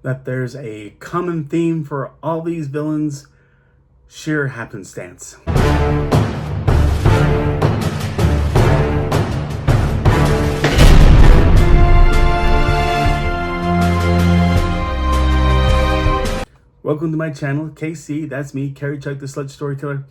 that there's a common theme for all these villains: sheer happenstance. Welcome to my channel, KC. That's me, Carrie Chuck, the Sledge Storyteller,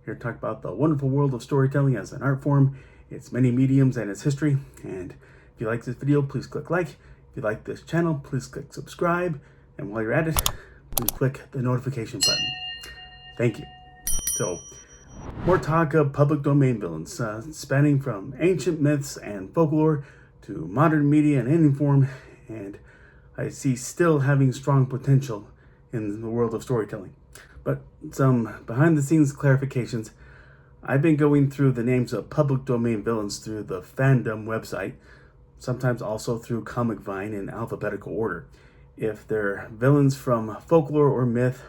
here to talk about the wonderful world of storytelling as an art form, its many mediums, and its history. And if you like this video, please click like. If you like this channel, please click subscribe. And while you're at it, please click the notification button. Thank you. So, more talk of public domain villains, spanning from ancient myths and folklore to modern media in any form, and I see still having strong potential in the world of storytelling. But some behind the scenes clarifications. I've been going through the names of public domain villains through the fandom website, sometimes also through Comic Vine in alphabetical order. If they're villains from folklore or myth,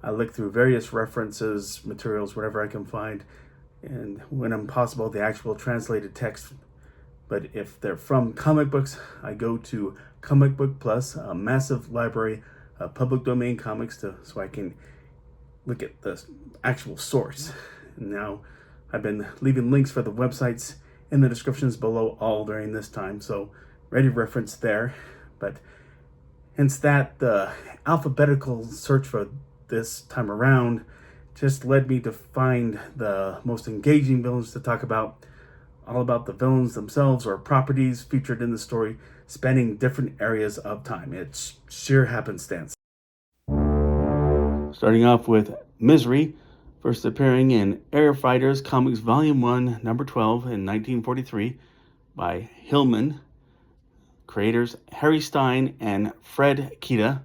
I look through various references, materials, whatever I can find, and when possible, the actual translated text. But if they're from comic books, I go to Comic Book Plus, a massive library of public domain comics, so I can look at the actual source. And now I've been leaving links for the websites in the descriptions below all during this time, so ready reference there. But hence that the alphabetical search for this time around just led me to find the most engaging villains to talk about, all about the villains themselves or properties featured in the story, spanning different areas of time. It's sheer happenstance. Starting off with Misery, first appearing in Air Fighters Comics Volume 1, number 12 in 1943 by Hillman, creators Harry Stein and Fred Kita.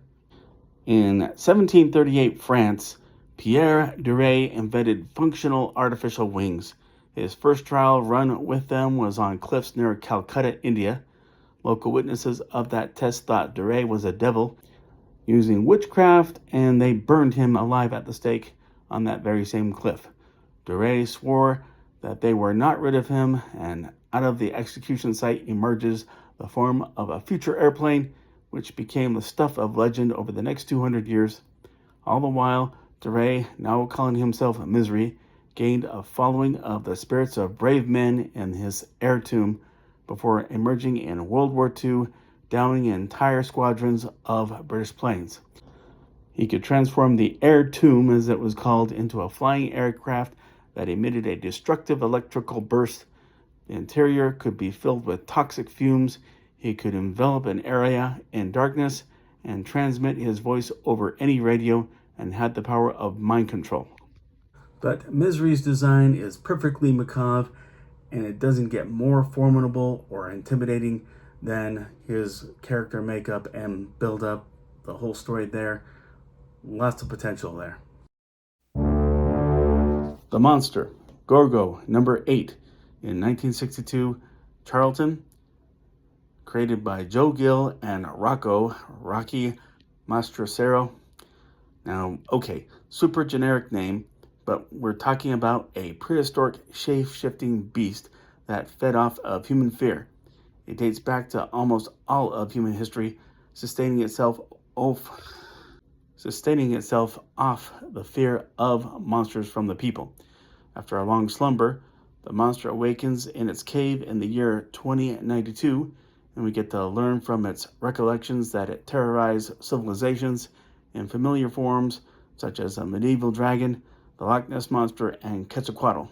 In 1738 France, Pierre Duret invented functional artificial wings. His first trial run with them was on cliffs near Calcutta, India. Local witnesses of that test thought Duret was a devil using witchcraft, and they burned him alive at the stake on that very same cliff. Duret swore that they were not rid of him, and out of the execution site emerges the form of a future airplane, which became the stuff of legend over the next 200 years. All the while, Duret, now calling himself Misery, gained a following of the spirits of brave men in his air tomb before emerging in World War II, downing entire squadrons of British planes. He could transform the air tomb, as it was called, into a flying aircraft that emitted a destructive electrical burst. The interior could be filled with toxic fumes. He could envelop an area in darkness and transmit his voice over any radio, and had the power of mind control. But Misery's design is perfectly macabre, and it doesn't get more formidable or intimidating than his character makeup and build up, the whole story there. Lots of potential there. The Monster, Gorgo, number 8 in 1962, Charlton, created by Joe Gill and Rocky Mastrosero. Now, okay, super generic name, but we're talking about a prehistoric shape-shifting beast that fed off of human fear. It dates back to almost all of human history, sustaining itself off the fear of monsters from the people. After a long slumber, the monster awakens in its cave in the year 2092, and we get to learn from its recollections that it terrorized civilizations in familiar forms such as a medieval dragon, the Loch Ness Monster, and Quetzalcoatl.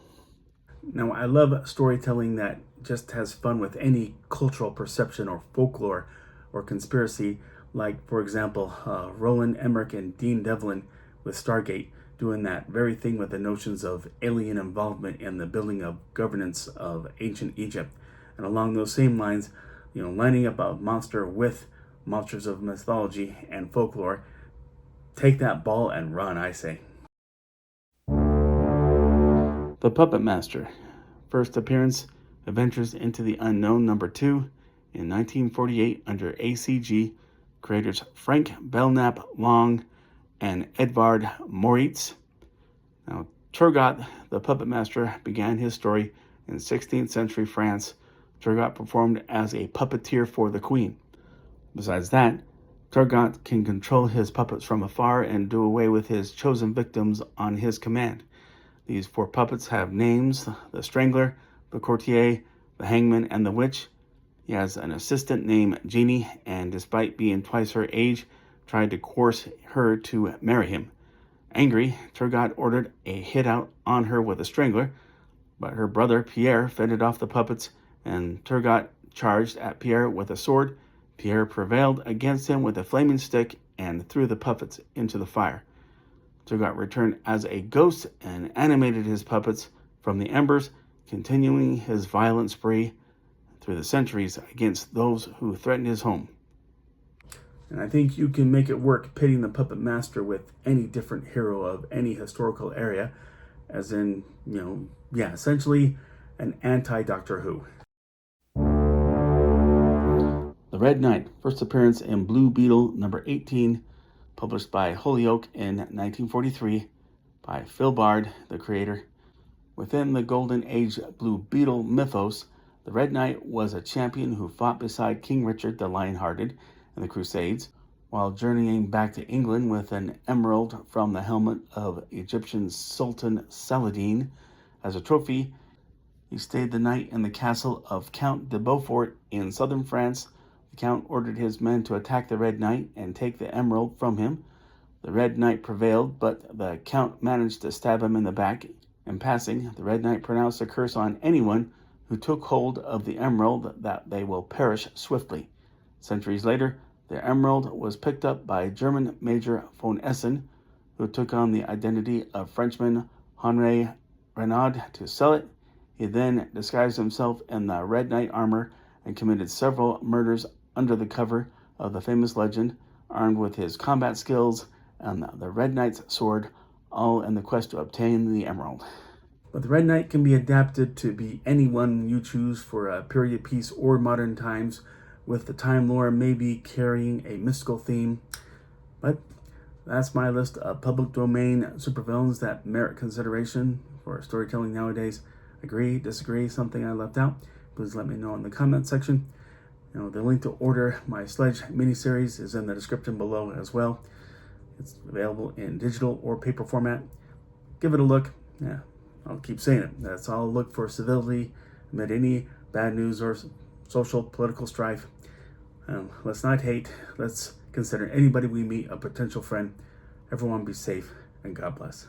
Now, I love storytelling that just has fun with any cultural perception or folklore or conspiracy, like, for example, Roland Emmerich and Dean Devlin with Stargate, doing that very thing with the notions of alien involvement in the building of governance of ancient Egypt. And along those same lines, lining up a monster with monsters of mythology and folklore. Take that ball and run, I say. The Puppet Master, first appearance, Adventures into the Unknown number 2 in 1948 under ACG, creators Frank Belknap Long and Edvard Moritz. Now, Turgot, the Puppet Master, began his story in 16th century France. Turgot performed as a puppeteer for the Queen. Besides that, Turgot can control his puppets from afar and do away with his chosen victims on his command. These 4 puppets have names: the Strangler, the Courtier, the Hangman, and the Witch. He has an assistant named Jeannie, and despite being twice her age, tried to coerce her to marry him. Angry, Turgot ordered a hit out on her with a strangler, but her brother Pierre fended off the puppets, and Turgot charged at Pierre with a sword. Pierre prevailed against him with a flaming stick and threw the puppets into the fire. Turgot returned as a ghost and animated his puppets from the embers, continuing his violent spree through the centuries against those who threatened his home. And I think you can make it work pitting the puppet master with any different hero of any historical area, as in, essentially an anti-Doctor Who. The Red Knight, first appearance in Blue Beetle number 18, published by Holyoke in 1943 by Phil Bard, the creator. Within the Golden Age Blue Beetle mythos, the Red Knight was a champion who fought beside King Richard the Lionhearted in the Crusades, while journeying back to England with an emerald from the helmet of Egyptian Sultan Saladin as a trophy. He stayed the night in the castle of Count de Beaufort in southern France. The Count ordered his men to attack the Red Knight and take the emerald from him. The Red Knight prevailed, but the Count managed to stab him in the back. In passing, the Red Knight pronounced a curse on anyone who took hold of the emerald that they will perish swiftly. Centuries later, the emerald was picked up by German Major von Essen, who took on the identity of Frenchman Henri Renaud to sell it. He then disguised himself in the Red Knight armor and committed several murders under the cover of the famous legend, armed with his combat skills and the Red Knight's sword, all in the quest to obtain the emerald. But the Red Knight can be adapted to be anyone you choose for a period piece or modern times, with the time lore maybe carrying a mystical theme. But that's my list of public domain supervillains that merit consideration for storytelling nowadays. Agree, disagree, something I left out? Please let me know in the comment section. The link to order my Sledge miniseries is in the description below as well. It's available in digital or paper format. Give it a look. Yeah, I'll keep saying it. That's all. Look for civility amid any bad news or social, political strife. Let's not hate. Let's consider anybody we meet a potential friend. Everyone be safe, and God bless.